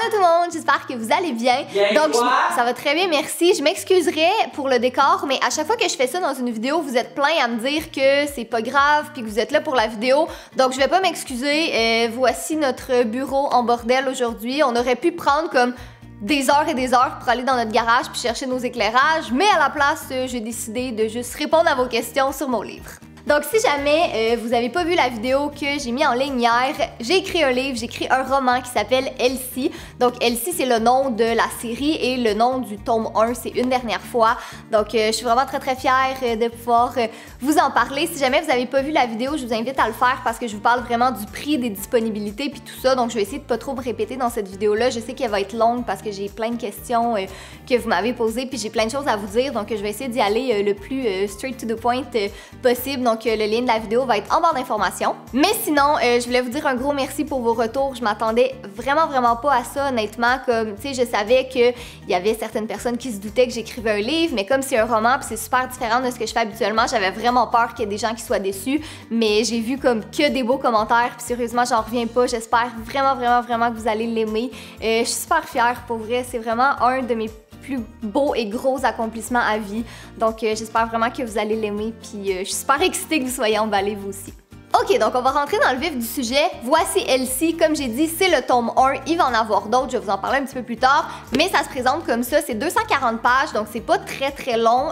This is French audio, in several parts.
Allô tout le monde, j'espère que vous allez bien. Donc ça va très bien, merci. Je m'excuserai pour le décor, mais à chaque fois que je fais ça dans une vidéo, vous êtes plein à me dire que c'est pas grave puis que vous êtes là pour la vidéo. Donc je vais pas m'excuser. Voici notre bureau en bordel aujourd'hui. On aurait pu prendre comme des heures et des heures pour aller dans notre garage puis chercher nos éclairages, mais à la place, j'ai décidé de juste répondre à vos questions sur mon livre. Donc si jamais vous avez pas vu la vidéo que j'ai mis en ligne hier, j'ai écrit un livre, j'ai écrit un roman qui s'appelle Elsie. Donc Elsie, c'est le nom de la série et le nom du tome 1, c'est Une dernière fois. Donc je suis vraiment très fière de pouvoir vous en parler. Si jamais vous avez pas vu la vidéo, je vous invite à le faire parce que je vous parle vraiment du prix, des disponibilités puis tout ça. Donc je vais essayer de pas trop me répéter dans cette vidéo-là. Je sais qu'elle va être longue parce que j'ai plein de questions que vous m'avez posées puis j'ai plein de choses à vous dire. Donc je vais essayer d'y aller le plus straight to the point possible. Donc le lien de la vidéo va être en barre d'informations. Mais sinon, je voulais vous dire un gros merci pour vos retours. Je m'attendais vraiment pas à ça, honnêtement. Comme, tu sais, je savais qu'il y avait certaines personnes qui se doutaient que j'écrivais un livre, mais comme c'est un roman puis c'est super différent de ce que je fais habituellement, j'avais vraiment peur qu'il y ait des gens qui soient déçus. Mais j'ai vu comme que des beaux commentaires puis sérieusement, j'en reviens pas. J'espère vraiment que vous allez l'aimer. Je suis super fière, pour vrai. C'est vraiment un de mes plus beau et gros accomplissement à vie. Donc j'espère vraiment que vous allez l'aimer puis je suis super excitée que vous soyez emballés vous aussi. Ok, donc on va rentrer dans le vif du sujet. Voici Elsie, comme j'ai dit, c'est le tome 1, il va en avoir d'autres, je vais vous en parler un petit peu plus tard, mais ça se présente comme ça, c'est 240 pages, donc c'est pas très long,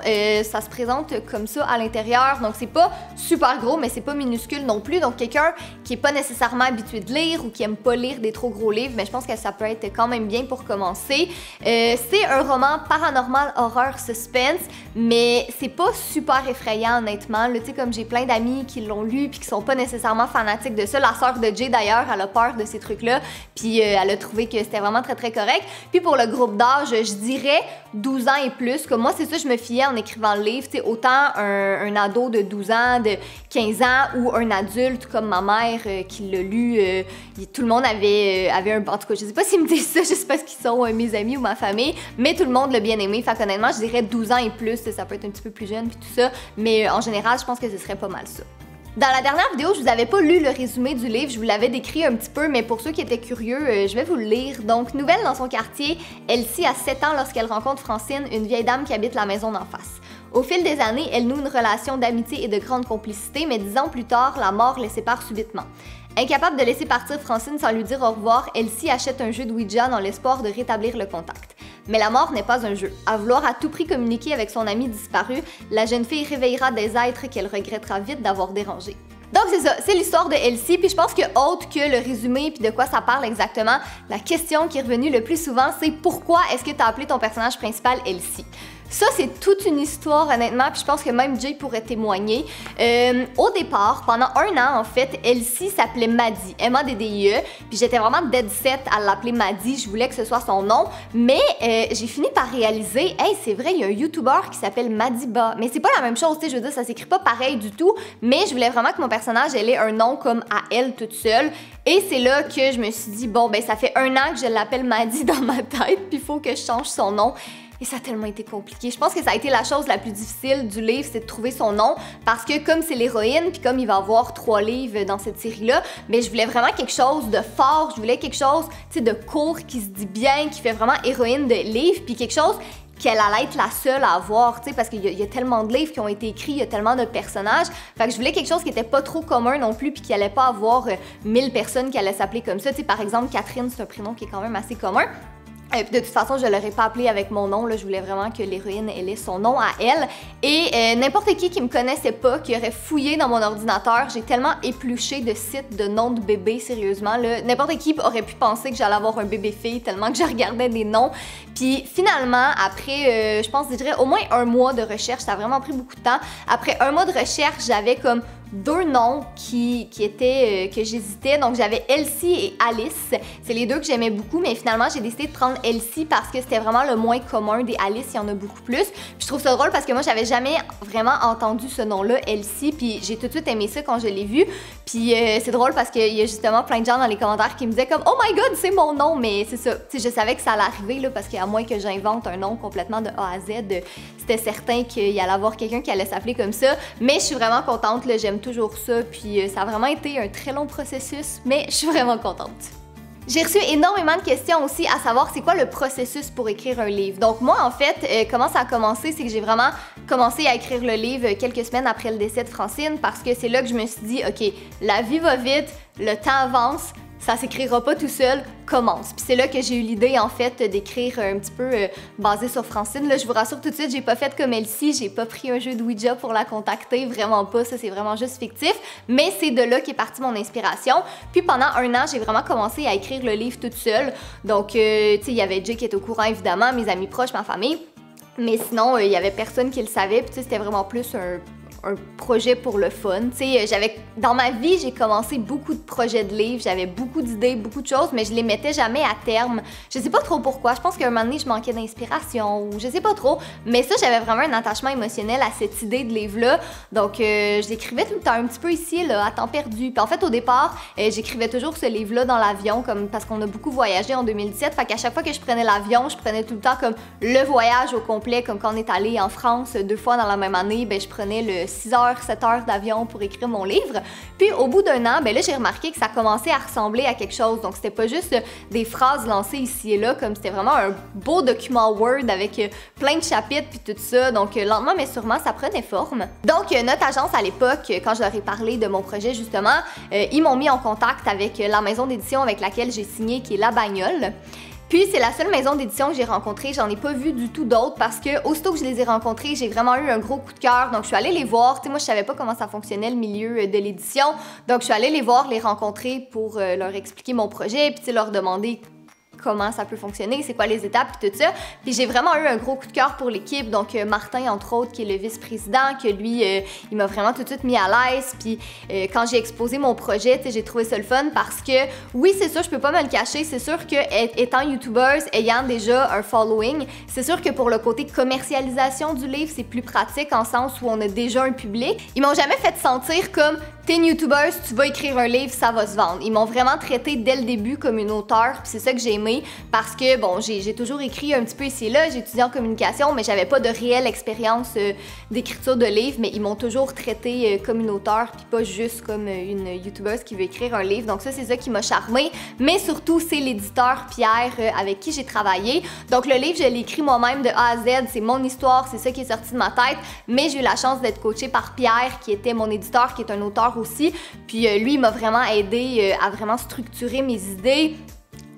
ça se présente comme ça à l'intérieur, donc c'est pas super gros, mais c'est pas minuscule non plus, donc quelqu'un qui est pas nécessairement habitué de lire ou qui aime pas lire des trop gros livres, mais je pense que ça peut être quand même bien pour commencer. C'est un roman paranormal, horreur, suspense, mais c'est pas super effrayant honnêtement, tu sais, comme j'ai plein d'amis qui l'ont lu puis qui sont pas nécessairement fanatique de ça. La sœur de Jay d'ailleurs, elle a peur de ces trucs-là, puis elle a trouvé que c'était vraiment très correct. Puis pour le groupe d'âge, je dirais 12 ans et plus. Comme moi, c'est ça, je me fiais en écrivant le livre. T'sais, autant un ado de 12 ans, de 15 ans ou un adulte comme ma mère qui l'a lu, tout le monde avait un... En tout cas, je sais pas s'ils me disent ça, je sais pas ce qu'ils sont mes amis ou ma famille, mais tout le monde l'a bien aimé. Fait honnêtement, je dirais 12 ans et plus. Ça peut être un petit peu plus jeune puis tout ça, mais en général, je pense que ce serait pas mal ça. Dans la dernière vidéo, je vous avais pas lu le résumé du livre, je vous l'avais décrit un petit peu, mais pour ceux qui étaient curieux, je vais vous le lire. Donc, nouvelle dans son quartier, Elsie a 7 ans lorsqu'elle rencontre Francine, une vieille dame qui habite la maison d'en face. Au fil des années, elle noue une relation d'amitié et de grande complicité, mais 10 ans plus tard, la mort les sépare subitement. Incapable de laisser partir Francine sans lui dire au revoir, Elsie achète un jeu de Ouija dans l'espoir de rétablir le contact. Mais la mort n'est pas un jeu. À vouloir à tout prix communiquer avec son ami disparu, la jeune fille réveillera des êtres qu'elle regrettera vite d'avoir dérangés. Donc c'est ça, c'est l'histoire de Elsie, puis je pense que autre que le résumé puis de quoi ça parle exactement, la question qui est revenue le plus souvent, c'est pourquoi est-ce que tu as appelé ton personnage principal Elsie? Ça, c'est toute une histoire, honnêtement, puis je pense que même Jay pourrait témoigner. Au départ, pendant un an, en fait, Elsie s'appelait Maddie, M-A-D-D-I-E, puis j'étais vraiment dead set à l'appeler Maddie, je voulais que ce soit son nom, mais j'ai fini par réaliser, hey, c'est vrai, il y a un YouTuber qui s'appelle Madiba, mais c'est pas la même chose, tu sais, je veux dire, ça s'écrit pas pareil du tout, mais je voulais vraiment que mon personnage, elle ait un nom comme à elle toute seule, et c'est là que je me suis dit, bon, ben ça fait un an que je l'appelle Maddie dans ma tête, puis il faut que je change son nom. Et ça a tellement été compliqué. Je pense que ça a été la chose la plus difficile du livre, c'est de trouver son nom. Parce que comme c'est l'héroïne, puis comme il va y avoir 3 livres dans cette série-là, mais je voulais vraiment quelque chose de fort, je voulais quelque chose, tu sais, de court, qui se dit bien, qui fait vraiment héroïne de livre, puis quelque chose qu'elle allait être la seule à avoir, tu sais, parce qu'il y a tellement de livres qui ont été écrits, il y a tellement de personnages. Fait que je voulais quelque chose qui était pas trop commun non plus, puis qui allait pas avoir 1000 personnes qui allaient s'appeler comme ça. Tu sais, par exemple, Catherine, c'est un prénom qui est quand même assez commun. De toute façon, je l'aurais pas appelé avec mon nom, là, je voulais vraiment que l'héroïne elle ait son nom à elle. Et n'importe qui me connaissait pas, qui aurait fouillé dans mon ordinateur, j'ai tellement épluché de sites de noms de bébés, sérieusement. N'importe qui aurait pu penser que j'allais avoir un bébé fille tellement que je regardais des noms. Puis finalement, après, je pense, je dirais au moins un mois de recherche, ça a vraiment pris beaucoup de temps. Après un mois de recherche, j'avais comme 2 noms que j'hésitais. Donc j'avais Elsie et Alice. C'est les 2 que j'aimais beaucoup, mais finalement j'ai décidé de prendre Elsie parce que c'était vraiment le moins commun des Alice, il y en a beaucoup plus. Puis je trouve ça drôle parce que moi j'avais jamais vraiment entendu ce nom-là, Elsie, puis j'ai tout de suite aimé ça quand je l'ai vu. Puis c'est drôle parce qu'il y a justement plein de gens dans les commentaires qui me disaient comme « Oh my god, c'est mon nom! » Mais c'est ça, tu sais, je savais que ça allait arriver là, parce qu'à moins que j'invente un nom complètement de A à Z, c'était certain qu'il y allait avoir quelqu'un qui allait s'appeler comme ça. Mais je suis vraiment contente, j'aime toujours ça, puis ça a vraiment été un très long processus, mais je suis vraiment contente. J'ai reçu énormément de questions aussi à savoir c'est quoi le processus pour écrire un livre. Donc moi en fait, comment ça a commencé, c'est que j'ai vraiment commencé à écrire le livre quelques semaines après le décès de Francine parce que c'est là que je me suis dit ok, la vie va vite, le temps avance, ça s'écrira pas tout seul, commence. Puis c'est là que j'ai eu l'idée en fait d'écrire un petit peu basé sur Francine. Là, je vous rassure tout de suite, j'ai pas fait comme Elsie, j'ai pas pris un jeu de Ouija pour la contacter, vraiment pas, ça c'est vraiment juste fictif. Mais c'est de là qu'est partie mon inspiration. Puis pendant un an, j'ai vraiment commencé à écrire le livre toute seule. Donc, tu sais, il y avait Jay qui était au courant évidemment, mes amis proches, ma famille. Mais sinon, il y avait personne qui le savait. Puis tu sais, c'était vraiment plus un projet pour le fun. Tu sais, dans ma vie, j'ai commencé beaucoup de projets de livres, j'avais beaucoup d'idées, beaucoup de choses, mais je les mettais jamais à terme. Je sais pas trop pourquoi. Je pense qu'à un moment donné, je manquais d'inspiration ou je sais pas trop. Mais ça, j'avais vraiment un attachement émotionnel à cette idée de livre-là. Donc, je l'écrivais tout le temps un petit peu ici, là, à temps perdu. Puis en fait, au départ, j'écrivais toujours ce livre-là dans l'avion, comme parce qu'on a beaucoup voyagé en 2017. Fait qu'à chaque fois que je prenais l'avion, je prenais tout le temps comme le voyage au complet, comme quand on est allé en France 2 fois dans la même année, ben je prenais le 6 heures, 7 heures d'avion pour écrire mon livre. Puis au bout d'un an, ben là, j'ai remarqué que ça commençait à ressembler à quelque chose. Donc, c'était pas juste des phrases lancées ici et là, comme c'était vraiment un beau document Word avec plein de chapitres puis tout ça. Donc, lentement mais sûrement, ça prenait forme. Donc, notre agence à l'époque, quand je leur ai parlé de mon projet, justement, ils m'ont mis en contact avec la maison d'édition avec laquelle j'ai signé, qui est La Bagnole. Puis c'est la seule maison d'édition que j'ai rencontrée, j'en ai pas vu du tout d'autres parce que aussitôt que je les ai rencontrés, j'ai vraiment eu un gros coup de cœur. Donc je suis allée les voir, tu sais moi je savais pas comment ça fonctionnait le milieu de l'édition. Donc je suis allée les voir, les rencontrer pour leur expliquer mon projet puis tu sais leur demander comment ça peut fonctionner, c'est quoi les étapes et tout ça. Puis j'ai vraiment eu un gros coup de cœur pour l'équipe, donc Martin entre autres qui est le vice-président, que lui il m'a vraiment tout de suite mis à l'aise. Puis quand j'ai exposé mon projet, j'ai trouvé ça le fun parce que oui c'est sûr, je peux pas me le cacher, c'est sûr que étant youtubeuse, ayant déjà un following, c'est sûr que pour le côté commercialisation du livre, c'est plus pratique en sens où on a déjà un public. Ils m'ont jamais fait sentir comme t'es une youtubeuse, tu vas écrire un livre, ça va se vendre. Ils m'ont vraiment traité dès le début comme une auteure, puis c'est ça que j'ai aimé parce que bon, j'ai toujours écrit un petit peu ici et là, j'ai étudié en communication, mais j'avais pas de réelle expérience d'écriture de livre, mais ils m'ont toujours traité comme une auteure, puis pas juste comme une youtubeuse qui veut écrire un livre. Donc ça, c'est ça qui m'a charmée, mais surtout, c'est l'éditeur Pierre avec qui j'ai travaillé. Donc le livre, je l'ai écrit moi-même de A à Z, c'est mon histoire, c'est ça qui est sorti de ma tête, mais j'ai eu la chance d'être coachée par Pierre, qui était mon éditeur, qui est un auteur aussi, puis lui il m'a vraiment aidé à vraiment structurer mes idées.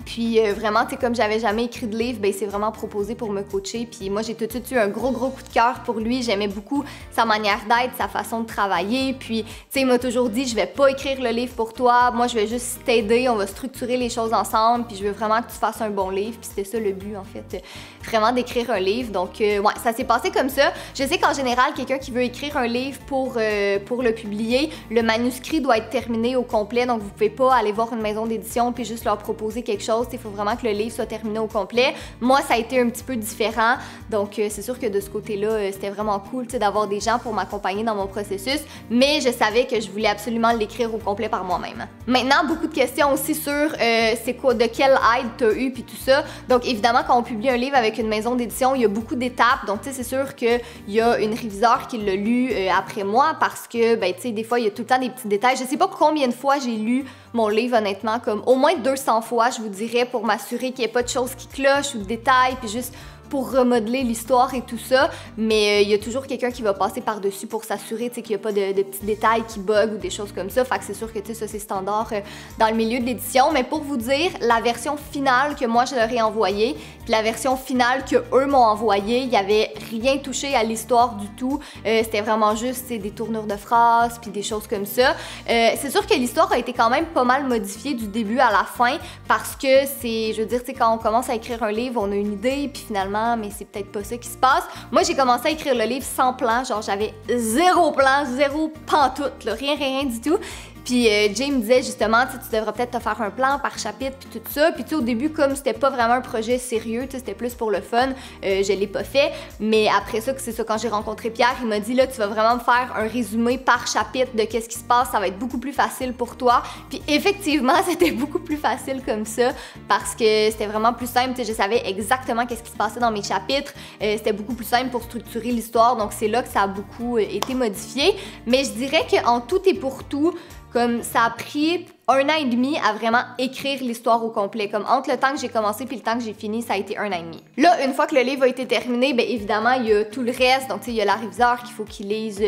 Puis vraiment, tu sais, comme j'avais jamais écrit de livre, ben il s'est vraiment proposé pour me coacher. Puis moi, j'ai tout de suite eu un gros coup de cœur pour lui. J'aimais beaucoup sa manière d'être, sa façon de travailler. Puis, tu sais, il m'a toujours dit, je vais pas écrire le livre pour toi. Moi, je vais juste t'aider. On va structurer les choses ensemble. Puis je veux vraiment que tu fasses un bon livre. Puis c'était ça le but, en fait, vraiment d'écrire un livre. Donc, ouais, ça s'est passé comme ça. Je sais qu'en général, quelqu'un qui veut écrire un livre pour le publier, le manuscrit doit être terminé au complet. Donc, vous pouvez pas aller voir une maison d'édition puis juste leur proposer quelque chose. Il faut vraiment que le livre soit terminé au complet. Moi, ça a été un petit peu différent. Donc, c'est sûr que de ce côté-là, c'était vraiment cool d'avoir des gens pour m'accompagner dans mon processus. Mais je savais que je voulais absolument l'écrire au complet par moi-même. Maintenant, beaucoup de questions aussi sur c'est quoi, de quelle aide tu as eu puis tout ça. Donc, évidemment, quand on publie un livre avec une maison d'édition, il y a beaucoup d'étapes. Donc, tu sais, c'est sûr qu'il y a une réviseure qui l'a lu après moi parce que, ben, tu sais, des fois, il y a tout le temps des petits détails. Je sais pas combien de fois j'ai lu mon livre, honnêtement, comme au moins 200 fois, je vous dirais, pour m'assurer qu'il n'y ait pas de choses qui clochent ou de détails, puis juste pour remodeler l'histoire et tout ça, mais il y a toujours quelqu'un qui va passer par-dessus pour s'assurer qu'il n'y a pas de petits détails qui bug ou des choses comme ça. Fait que c'est sûr que ça c'est standard dans le milieu de l'édition. Mais pour vous dire, la version finale que moi je leur ai envoyée, puis la version finale que eux m'ont envoyée, il n'y avait rien touché à l'histoire du tout. C'était vraiment juste des tournures de phrases puis des choses comme ça. C'est sûr que l'histoire a été quand même pas mal modifiée du début à la fin parce que c'est, je veux dire, quand on commence à écrire un livre, on a une idée puis finalement mais c'est peut-être pas ça qui se passe. Moi, j'ai commencé à écrire le livre sans plan, genre j'avais zéro plan, zéro pantoute, là, rien du tout. Puis Jay me disait justement, tu devrais peut-être te faire un plan par chapitre puis tout ça. Puis tu sais, au début, comme c'était pas vraiment un projet sérieux, c'était plus pour le fun, je l'ai pas fait. Mais après ça, c'est ça, quand j'ai rencontré Pierre, il m'a dit là, tu vas vraiment me faire un résumé par chapitre de qu'est-ce qui se passe, ça va être beaucoup plus facile pour toi. Puis effectivement, c'était beaucoup plus facile comme ça parce que c'était vraiment plus simple. Tu sais, je savais exactement qu'est-ce qui se passait dans mes chapitres. C'était beaucoup plus simple pour structurer l'histoire. Donc c'est là que ça a beaucoup été modifié. Mais je dirais qu'en tout et pour tout, comme ça a pris 1 an et demi à vraiment écrire l'histoire au complet. Comme entre le temps que j'ai commencé puis le temps que j'ai fini, ça a été 1 an et demi. Là, une fois que le livre a été terminé, bien évidemment, il y a tout le reste. Donc, tu sais, il y a la réviseur qu'il faut qu'il lise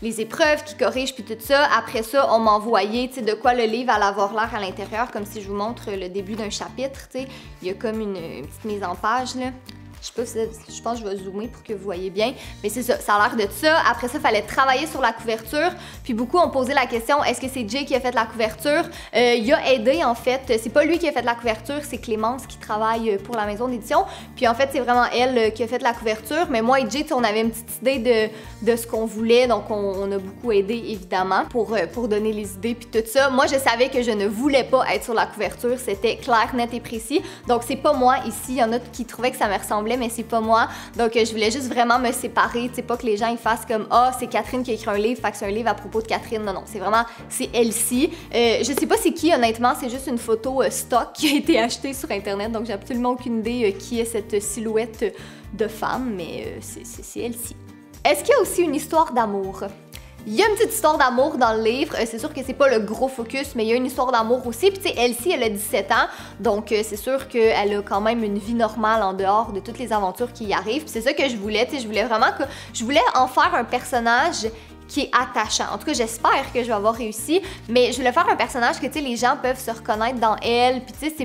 les épreuves, qu'il corrige puis tout ça. Après ça, on m'a envoyé, tu sais, de quoi le livre allait avoir l'air à l'intérieur, comme si je vous montre le début d'un chapitre, tu sais. Il y a comme une petite mise en page, là. Je sais pas si je pense que je vais zoomer pour que vous voyez bien, mais c'est ça, ça a l'air de ça. Après ça, il fallait travailler sur la couverture. Puis beaucoup ont posé la question, est-ce que c'est Jay qui a fait la couverture? Il a aidé en fait, c'est pas lui qui a fait la couverture, c'est Clémence qui travaille pour la maison d'édition. Puis en fait, c'est vraiment elle qui a fait la couverture. Mais moi et Jay, on avait une petite idée de ce qu'on voulait, donc on a beaucoup aidé évidemment pour donner les idées puis tout ça. Moi, je savais que je ne voulais pas être sur la couverture, c'était clair, net et précis. Donc c'est pas moi ici, il y en a qui trouvaient que ça me ressemblait, mais c'est pas moi. Donc je voulais juste vraiment me séparer, tu sais, pas que les gens ils fassent comme ah, c'est Catherine qui a écrit un livre, fait que c'est un livre à propos de Catherine. Non, non, c'est vraiment, c'est Elsie. Je sais pas c'est qui, honnêtement, c'est juste une photo stock qui a été achetée sur internet, donc j'ai absolument aucune idée qui est cette silhouette de femme, mais c'est Elsie. Est-ce qu'il y a aussi une histoire d'amour? Il y a une petite histoire d'amour dans le livre, c'est sûr que c'est pas le gros focus, mais il y a une histoire d'amour aussi. Puis tu sais, Elsie, elle a 17 ans, donc c'est sûr qu'elle a quand même une vie normale en dehors de toutes les aventures qui y arrivent. Puis c'est ça que je voulais, tu sais, je voulais vraiment que... Je voulais en faire un personnage qui est attachant. En tout cas, j'espère que je vais avoir réussi, mais je voulais faire un personnage que, tu sais, les gens peuvent se reconnaître dans elle, puis tu sais, c'est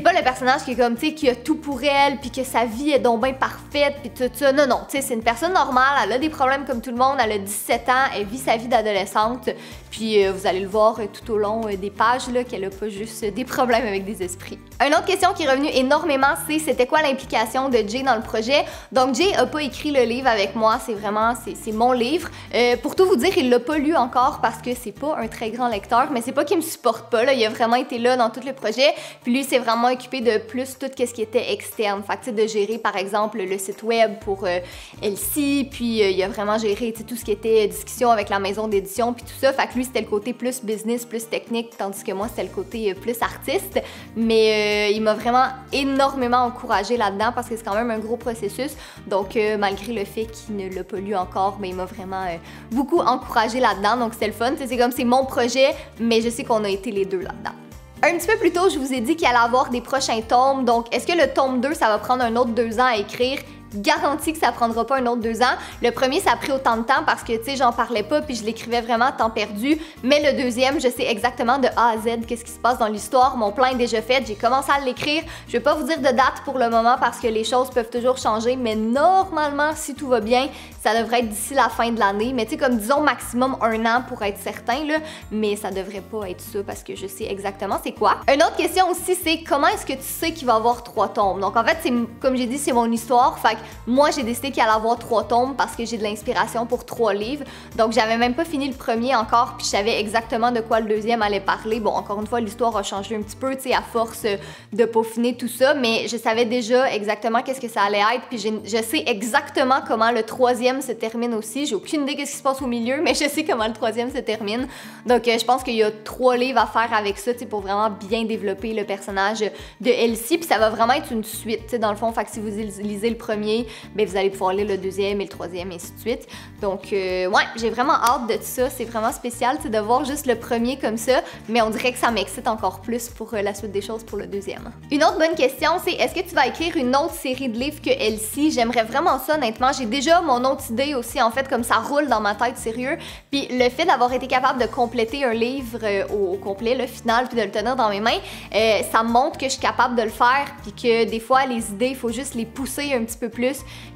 pas le personnage qui est comme, tu sais, qui a tout pour elle, puis que sa vie est donc bien parfaite, puis tout ça. Non, non, tu sais, c'est une personne normale, elle a des problèmes comme tout le monde, elle a 17 ans, elle vit sa vie d'adolescente, puis vous allez le voir tout au long des pages, là, qu'elle a pas juste des problèmes avec des esprits. Une autre question qui est revenue énormément, c'est c'était quoi l'implication de Jay dans le projet? Donc, Jay a pas écrit le livre avec moi, c'est vraiment, c'est mon livre. Pour tout vous dire, il l'a pas lu encore parce que c'est pas un très grand lecteur, mais c'est pas qu'il me supporte pas, là, il a vraiment été là dans tout le projet, puis lui s'est vraiment occupé de plus tout ce qui était externe, fait que, tu sais, de gérer par exemple le site web pour Elsie, puis il a vraiment géré, tu sais, tout ce qui était discussion avec la maison d'édition, puis tout ça, fait que lui c'était le côté plus business, plus technique, tandis que moi c'était le côté plus artiste, mais il m'a vraiment énormément encouragée là-dedans parce que c'est quand même un gros processus, donc malgré le fait qu'il ne l'a pas lu encore, mais il m'a vraiment beaucoup encouragé là-dedans, donc c'est le fun. C'est comme c'est mon projet, mais je sais qu'on a été les deux là-dedans. Un petit peu plus tôt, je vous ai dit qu'il allait avoir des prochains tomes, donc est-ce que le tome 2, ça va prendre un autre 2 ans à écrire? Garantie que ça prendra pas un autre 2 ans. Le premier, ça a pris autant de temps parce que, tu sais, j'en parlais pas puis je l'écrivais vraiment à temps perdu. Mais le deuxième, je sais exactement de A à Z qu'est-ce qui se passe dans l'histoire. Mon plan est déjà fait. J'ai commencé à l'écrire. Je vais pas vous dire de date pour le moment parce que les choses peuvent toujours changer. Mais normalement, si tout va bien, ça devrait être d'ici la fin de l'année. Mais tu sais, comme disons maximum 1 an pour être certain, là. Mais ça devrait pas être ça parce que je sais exactement c'est quoi. Une autre question aussi, c'est comment est-ce que tu sais qu'il va y avoir 3 tomes? Donc en fait, c'est comme j'ai dit, c'est mon histoire. Fait que moi, j'ai décidé qu'il allait avoir 3 tomes parce que j'ai de l'inspiration pour 3 livres. Donc, j'avais même pas fini le premier encore, puis je savais exactement de quoi le deuxième allait parler. Bon, encore une fois, l'histoire a changé un petit peu, tu sais, à force de peaufiner tout ça, mais je savais déjà exactement qu'est-ce que ça allait être, puis je sais exactement comment le troisième se termine aussi. J'ai aucune idée de ce qui se passe au milieu, mais je sais comment le troisième se termine. Donc, je pense qu'il y a 3 livres à faire avec ça, tu sais, pour vraiment bien développer le personnage de Elsie, puis ça va vraiment être une suite, tu sais, dans le fond. Fait que si vous lisez le premier, ben vous allez pouvoir lire le deuxième et le troisième et ainsi de suite. Donc ouais, j'ai vraiment hâte de ça, c'est vraiment spécial de voir juste le premier comme ça, mais on dirait que ça m'excite encore plus pour la suite des choses pour le deuxième. Une autre bonne question, c'est est-ce que tu vas écrire une autre série de livres que Elsie? J'aimerais vraiment ça, honnêtement. J'ai déjà mon autre idée aussi, en fait, comme ça roule dans ma tête, sérieux. Puis le fait d'avoir été capable de compléter un livre au complet, le final, puis de le tenir dans mes mains, ça me montre que je suis capable de le faire, puis que des fois, les idées, il faut juste les pousser un petit peu plus,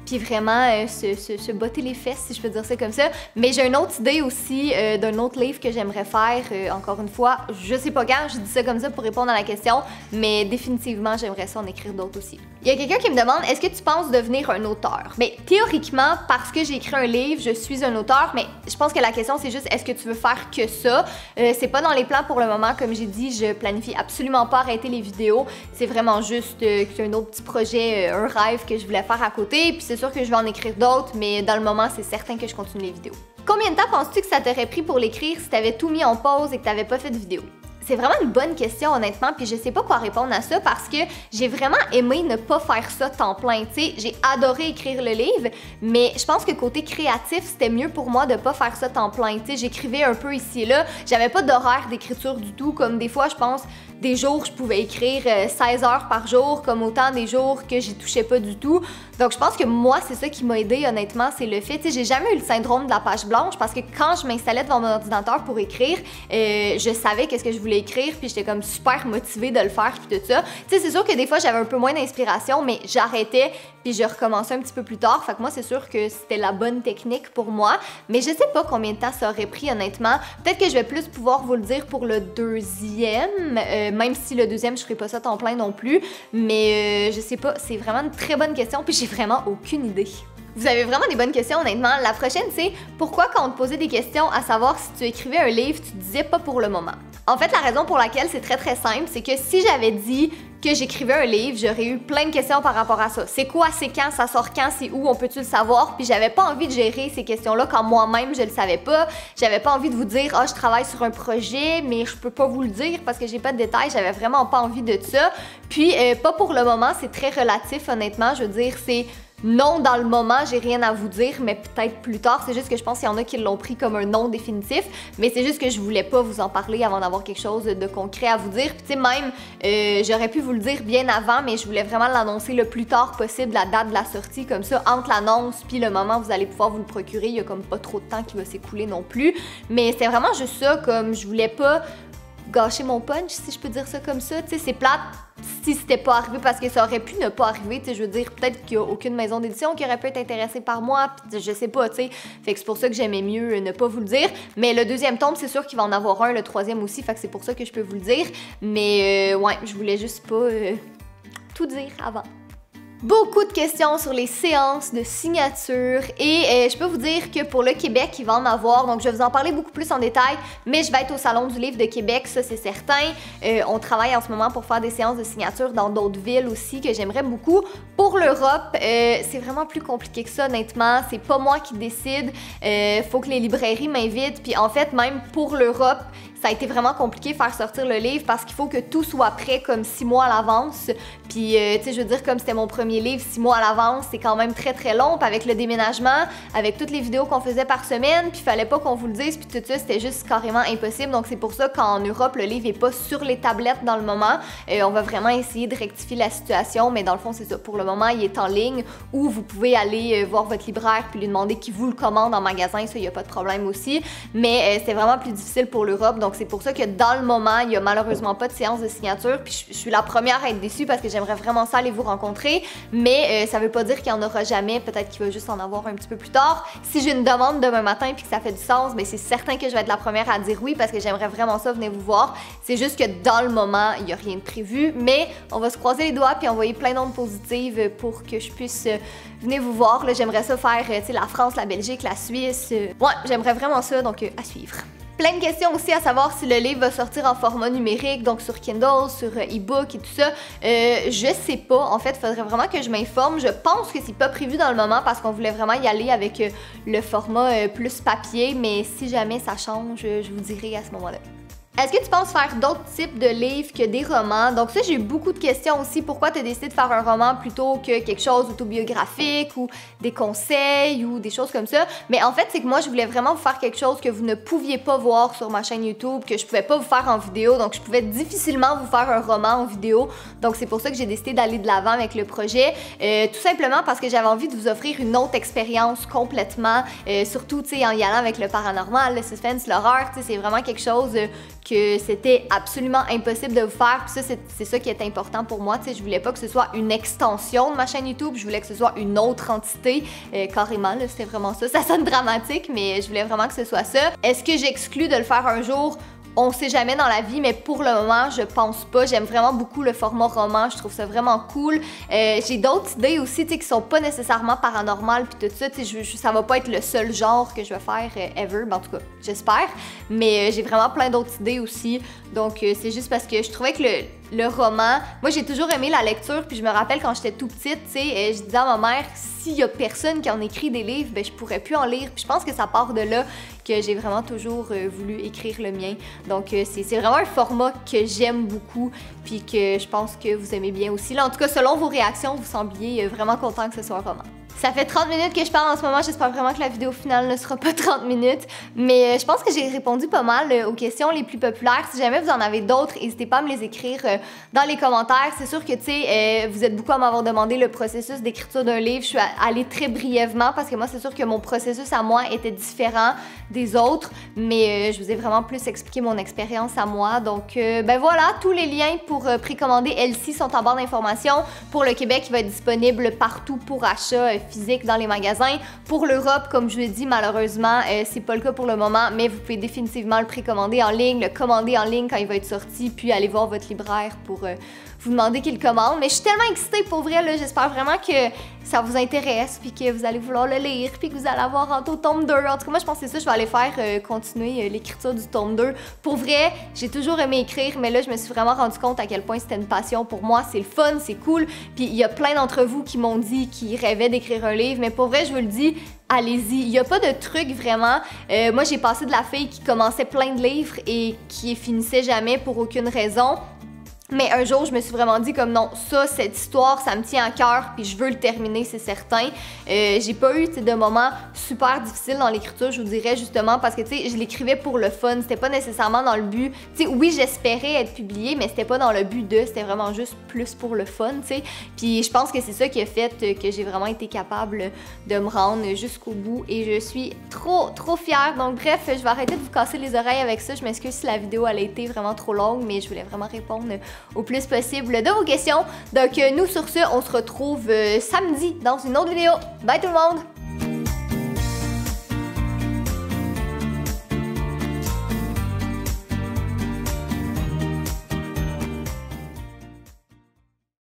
puis vraiment se botter les fesses, si je peux dire ça comme ça. Mais j'ai une autre idée aussi d'un autre livre que j'aimerais faire, encore une fois, je sais pas quand, je dis ça comme ça pour répondre à la question, mais définitivement, j'aimerais ça en écrire d'autres aussi. Il y a quelqu'un qui me demande, est-ce que tu penses devenir un auteur? Mais théoriquement, parce que j'ai écrit un livre, je suis un auteur, mais je pense que la question, c'est juste, est-ce que tu veux faire que ça? C'est pas dans les plans pour le moment, comme j'ai dit, je planifie absolument pas arrêter les vidéos, c'est vraiment juste un autre petit projet, un rêve que je voulais faire à côté, puis c'est sûr que je vais en écrire d'autres, mais dans le moment, c'est certain que je continue les vidéos. Combien de temps penses-tu que ça t'aurait pris pour l'écrire si t'avais tout mis en pause et que t'avais pas fait de vidéo? C'est vraiment une bonne question, honnêtement, puis je sais pas quoi répondre à ça parce que j'ai vraiment aimé ne pas faire ça temps plein, tu sais. J'ai adoré écrire le livre, mais je pense que côté créatif, c'était mieux pour moi de pas faire ça temps plein, tu sais. J'écrivais un peu ici et là, j'avais pas d'horaire d'écriture du tout, comme des fois, je pense, des jours, je pouvais écrire 16 heures par jour, comme autant des jours que j'y touchais pas du tout. Donc, je pense que moi, c'est ça qui m'a aidé, honnêtement, c'est le fait, tu sais, j'ai jamais eu le syndrome de la page blanche parce que quand je m'installais devant mon ordinateur pour écrire, je savais qu'est-ce que je voulais écrire, puis j'étais comme super motivée de le faire, puis tout ça. Tu sais, c'est sûr que des fois, j'avais un peu moins d'inspiration, mais j'arrêtais, puis je recommençais un petit peu plus tard. Fait que moi, c'est sûr que c'était la bonne technique pour moi, mais je sais pas combien de temps ça aurait pris, honnêtement. Peut-être que je vais plus pouvoir vous le dire pour le deuxième, même si le deuxième, je ferai pas ça temps plein non plus, mais je sais pas, c'est vraiment une très bonne question, puis j'ai vraiment aucune idée. Vous avez vraiment des bonnes questions, honnêtement. La prochaine, c'est pourquoi quand on te posait des questions à savoir si tu écrivais un livre, tu disais pas pour le moment? En fait, la raison pour laquelle c'est très simple, c'est que si j'avais dit que j'écrivais un livre, j'aurais eu plein de questions par rapport à ça. C'est quoi, c'est quand, ça sort quand, c'est où, on peut-tu le savoir? Puis j'avais pas envie de gérer ces questions-là quand moi-même je le savais pas. J'avais pas envie de vous dire, ah, je travaille sur un projet, mais je peux pas vous le dire parce que j'ai pas de détails. J'avais vraiment pas envie de ça. Puis, pas pour le moment, c'est très relatif, honnêtement. Je veux dire, c'est non, dans le moment, j'ai rien à vous dire, mais peut-être plus tard. C'est juste que je pense qu'il y en a qui l'ont pris comme un non définitif, mais c'est juste que je voulais pas vous en parler avant d'avoir quelque chose de concret à vous dire. Puis tu sais, même, j'aurais pu vous le dire bien avant, mais je voulais vraiment l'annoncer le plus tard possible, la date de la sortie, comme ça, entre l'annonce puis le moment où vous allez pouvoir vous le procurer, il y a comme pas trop de temps qui va s'écouler non plus. Mais c'était vraiment juste ça, comme je voulais pas gâcher mon punch, si je peux dire ça comme ça. Tu sais, c'est plate si c'était pas arrivé parce que ça aurait pu ne pas arriver. Tu sais, je veux dire, peut-être qu'il y a aucune maison d'édition qui aurait pu être intéressée par moi, pis je sais pas, tu sais. Fait que c'est pour ça que j'aimais mieux ne pas vous le dire. Mais le deuxième tome, c'est sûr qu'il va en avoir un, le troisième aussi, fait que c'est pour ça que je peux vous le dire. Mais ouais, je voulais juste pas tout dire avant. Beaucoup de questions sur les séances de signature et je peux vous dire que pour le Québec, il va en avoir, donc je vais vous en parler beaucoup plus en détail, mais je vais être au Salon du Livre de Québec, ça c'est certain. On travaille en ce moment pour faire des séances de signature dans d'autres villes aussi que j'aimerais beaucoup. Pour l'Europe, c'est vraiment plus compliqué que ça, honnêtement, c'est pas moi qui décide, faut que les librairies m'invitent, puis en fait, même pour l'Europe, ça a été vraiment compliqué faire sortir le livre parce qu'il faut que tout soit prêt comme 6 mois à l'avance. Puis, tu sais, je veux dire, comme c'était mon premier livre, 6 mois à l'avance, c'est quand même très long. Puis avec le déménagement, avec toutes les vidéos qu'on faisait par semaine, puis il fallait pas qu'on vous le dise, puis tout ça, c'était juste carrément impossible. Donc c'est pour ça qu'en Europe, le livre est pas sur les tablettes dans le moment. On va vraiment essayer de rectifier la situation, mais dans le fond, c'est ça. Pour le moment, il est en ligne où vous pouvez aller voir votre libraire puis lui demander qu'il vous le commande en magasin. Ça, il y a pas de problème aussi. Mais c'est vraiment plus difficile pour l'Europe. Donc c'est pour ça que dans le moment, il y a malheureusement pas de séance de signature. Puis je suis la première à être déçue parce que j'aimerais vraiment ça aller vous rencontrer. Mais ça veut pas dire qu'il y en aura jamais. Peut-être qu'il va juste en avoir un petit peu plus tard. Si j'ai une demande demain matin puis que ça fait du sens, mais c'est certain que je vais être la première à dire oui parce que j'aimerais vraiment ça, venez vous voir. C'est juste que dans le moment, il y a rien de prévu. Mais on va se croiser les doigts puis envoyer plein d'ondes positives pour que je puisse venir vous voir. Là, j'aimerais ça faire, tu sais, la France, la Belgique, la Suisse. Ouais, j'aimerais vraiment ça, donc à suivre. Plein de questions aussi à savoir si le livre va sortir en format numérique, donc sur Kindle, sur e-book et tout ça. Je sais pas. En fait, il faudrait vraiment que je m'informe. Je pense que c'est pas prévu dans le moment parce qu'on voulait vraiment y aller avec le format plus papier, mais si jamais ça change, je vous dirai à ce moment-là. Est-ce que tu penses faire d'autres types de livres que des romans? Donc ça, j'ai eu beaucoup de questions aussi. Pourquoi tu as décidé de faire un roman plutôt que quelque chose d'autobiographique ou des conseils ou des choses comme ça? Mais en fait, c'est que moi, je voulais vraiment vous faire quelque chose que vous ne pouviez pas voir sur ma chaîne YouTube, que je pouvais pas vous faire en vidéo. Donc je pouvais difficilement vous faire un roman en vidéo. Donc c'est pour ça que j'ai décidé d'aller de l'avant avec le projet. Tout simplement parce que j'avais envie de vous offrir une autre expérience complètement. Surtout, tu sais, en y allant avec le paranormal, le suspense, l'horreur. Tu sais, c'est vraiment quelque chose que c'était absolument impossible de vous faire. Puis ça, c'est ça qui est important pour moi. Tu sais, je voulais pas que ce soit une extension de ma chaîne YouTube, je voulais que ce soit une autre entité. Carrément, là, c'était vraiment ça. Ça sonne dramatique, mais je voulais vraiment que ce soit ça. Est-ce que j'exclus de le faire un jour? On sait jamais dans la vie, mais pour le moment, je pense pas. J'aime vraiment beaucoup le format roman, je trouve ça vraiment cool. J'ai d'autres idées aussi, tu sais, qui sont pas nécessairement paranormales puis tout ça. Tu sais, ça va pas être le seul genre que je vais faire ever, ben, en tout cas, j'espère. Mais j'ai vraiment plein d'autres idées aussi. Donc, c'est juste parce que je trouvais que le roman. Moi, j'ai toujours aimé la lecture, puis je me rappelle quand j'étais tout petite, tu sais, je disais à ma mère, s'il y a personne qui en écrit des livres, ben je pourrais plus en lire. Puis je pense que ça part de là que j'ai vraiment toujours voulu écrire le mien. Donc c'est vraiment un format que j'aime beaucoup, puis que je pense que vous aimez bien aussi. Là, en tout cas, selon vos réactions, vous sembliez vraiment content que ce soit un roman. Ça fait 30 minutes que je parle en ce moment, j'espère vraiment que la vidéo finale ne sera pas 30 minutes, mais je pense que j'ai répondu pas mal aux questions les plus populaires. Si jamais vous en avez d'autres, n'hésitez pas à me les écrire dans les commentaires. C'est sûr que, tu sais, vous êtes beaucoup à m'avoir demandé le processus d'écriture d'un livre. Je suis allée très brièvement parce que moi, c'est sûr que mon processus à moi était différent des autres, mais je vous ai vraiment plus expliqué mon expérience à moi. Donc, ben voilà, tous les liens pour précommander Elsie sont en barre d'informations. Pour le Québec, il va être disponible partout pour achat physique dans les magasins. Pour l'Europe, comme je vous l'ai dit, malheureusement, c'est pas le cas pour le moment, mais vous pouvez définitivement le précommander en ligne, le commander en ligne quand il va être sorti, puis aller voir votre libraire pour vous demander qu'il le commande. Mais je suis tellement excitée pour vrai, là, j'espère vraiment que ça vous intéresse, puis que vous allez vouloir le lire, puis que vous allez avoir un tome 2. En tout cas, moi, je pense que c'est ça, je vais aller faire continuer l'écriture du tome 2. Pour vrai, j'ai toujours aimé écrire, mais là, je me suis vraiment rendu compte à quel point c'était une passion pour moi. C'est le fun, c'est cool, puis il y a plein d'entre vous qui m'ont dit qu'ils rêvaient d'écrire un livre, mais pour vrai, je vous le dis, allez-y. Il n'y a pas de truc vraiment. Moi, j'ai passé de la fille qui commençait plein de livres et qui finissait jamais pour aucune raison. Mais un jour, je me suis vraiment dit comme non, ça, cette histoire, ça me tient à cœur, puis je veux le terminer, c'est certain. J'ai pas eu de moments super difficiles dans l'écriture, je vous dirais, justement, parce que, tu sais, je l'écrivais pour le fun, c'était pas nécessairement dans le but. Tu sais, oui, j'espérais être publiée, mais c'était pas dans le but de, c'était vraiment juste plus pour le fun, tu sais. Puis je pense que c'est ça qui a fait que j'ai vraiment été capable de me rendre jusqu'au bout, et je suis trop fière. Donc, bref, je vais arrêter de vous casser les oreilles avec ça. Je m'excuse si la vidéo, elle a été vraiment trop longue, mais je voulais vraiment répondre au plus possible de vos questions. Donc nous sur ce, on se retrouve samedi dans une autre vidéo. Bye tout le monde!